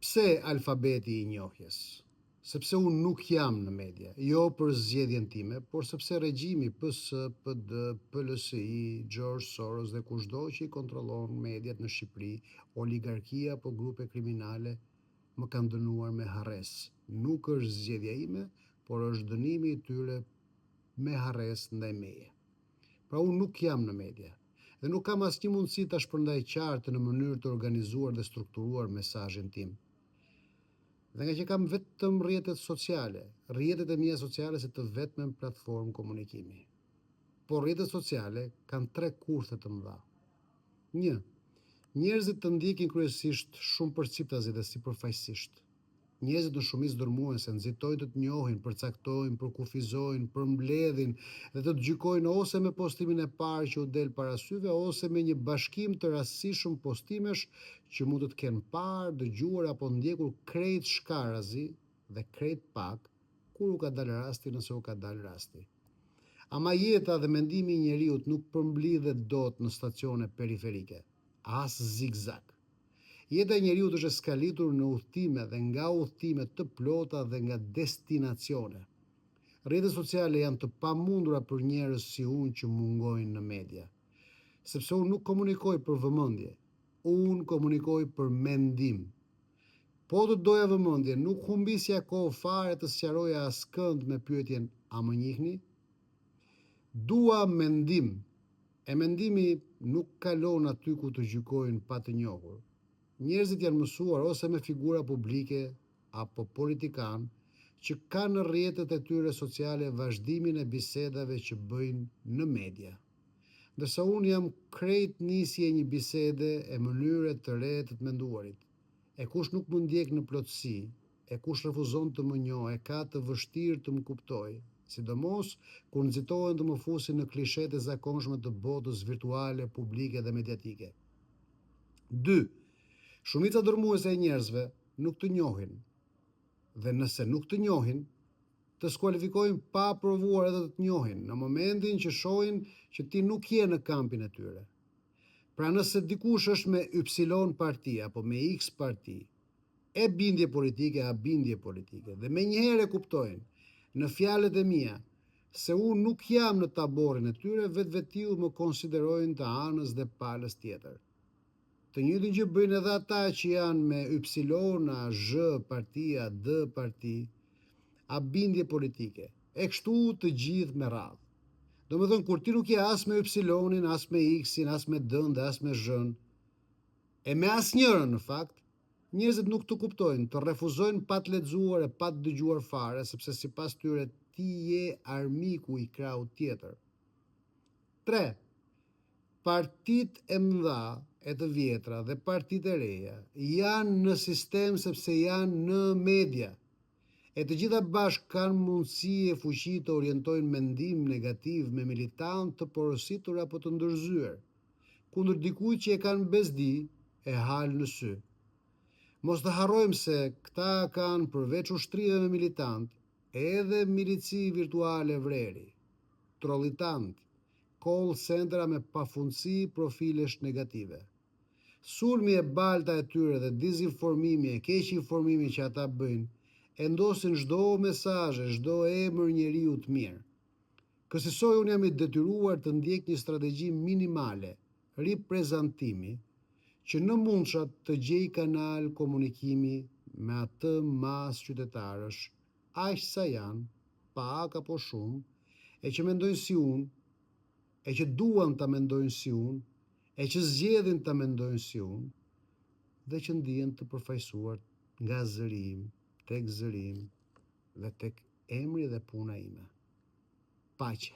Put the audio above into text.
Pse alfabeti i njohjes? Sepse unë nuk jam në media, jo për zgjedhjen time, por sepse regjimi PS, PD, PLSI, George Soros dhe kushdo që i kontrollon mediat në Shqipëri, oligarkia apo grupe kriminale më kanë dënuar me harres. Nuk është zgjedhja ime, por është dënimi i tyre me harres ndaj meje. Pra unë nuk jam në media dhe nuk kam asnjë mundësi ta shpërndaj qartë në mënyrë të organizuar dhe strukturuar mesazhin tim. Dhe nga që kam vetëm rrjetet sociale, rrjetet e mia sociale si të vetmen platformë komunikimi. Por rrjetet sociale kanë 3 kurthe të mëdha. 1. Njerëzit të ndjekin kryesisht shumë përciptazi dhe sipërfaqësisht. Njerëzit në shumicë dërmuan se nxitojnë të njohin, përcaktojnë, përkufizojnë, përmbledhin dhe të gjykojnë ose me postimin e parë që u del para syve ose me një bashkim të rastësishëm postimesh që mund të kenë parë, dëgjuar apo ndjekur krejt shkarazi dhe krejt pak kur u ka dalë rasti nëse u ka dalë rasti. Ama jeta dhe mendimi i njeriut nuk përmblidhet dot në stacione periferike, as zigzag. Jeta e njeriut është skalitur në udhëtime dhe nga udhëtime të plota dhe nga destinacione. Rrjetet sociale janë të pamundura për njerëz si unë që mungojnë në media. Sepse unë nuk komunikoj për vëmendje, unë komunikoj për mendim. Po të doja vëmendje, nuk humbisja kohë fare të sqaroja askënd me pyetjen a më njihni? Dua mendim. E mendimi nuk kalon aty ku të gjykojnë pa të njohur. Njerëzit janë mësuar ose me figura publike apo politikan që kanë në rrjetet e tyre sociale vazhdimin e bisedave që bëjnë në media. Ndërsa unë jam krejt nisje një bisede e mënyre të re të menduarit. E kush nuk më ndjek në plotësi, e kush refuzon të më njohë, e ka të vështirë të më kuptojë, sidomos kur nxitohen të më fusin në klishet e zakonshme të botës virtuale, publike dhe mediatike. 2. Shumica dërmuese e njerëzve nuk të njohin, dhe nëse nuk të njohin, të skualifikojnë pa provuar edhe të njohin në momentin që shohin që ti nuk je në kampin e tyre. Pra nëse dikush është me Y parti apo me X parti, e bindje politike a bindje politike, dhe me njëherë kuptojnë në fjalët e mia se unë nuk jam në taborin e tyre, vetvetiu më konsiderojnë të anës dhe palës tjetër. Të njëjtën gjë bëjnë edhe ata që janë me Y, a Z parti, a D parti, a bindje politike. E kështu të gjithë me radhë. Do me thënë, kur ti nuk je as me Y-in, as me X-in, as me D-n dhe as me Z-n, e me as njërën në fakt, njerëzit nuk të kuptojnë, të refuzojnë pa të lexuar e pa të dëgjuar fare, sepse sipas tyre ti je armiku i kraut tjetër. 3. Partit e mëdha e të vjetra dhe partit e reja janë në sistem sepse janë në media. E të gjitha bashkë kanë mundësi e fuqi të orientojnë mendim negativ me militant të porositur apo të ndërzyer, kundër dikujt që e kanë bezdi e halë në sy. Mos të harrojmë se këta kanë përveç ushtrive me militant, edhe milici virtuale vreri, trollitant, call centera me pafundësi profilesh negative. Sulmi e balta e tyre dhe dizinformimi e keq informimi që ata bëjnë, e ndosin çdo mesazh, çdo emër njeriu të mirë. Kësaj unë jam i detyruar të ndjek një strategji minimale, riprezentimi, që në mundshat të gjej kanal komunikimi me atë mas qytetarësh, aq sa janë, pak apo shumë, e që mendojnë si unë, e që duan ta mendojnë si unë, e që zgjedhin ta mendojnë si unë, dhe që ndihen të përfaqësuar nga zërim, tek zërim dhe tek emri dhe puna ime. Paqe.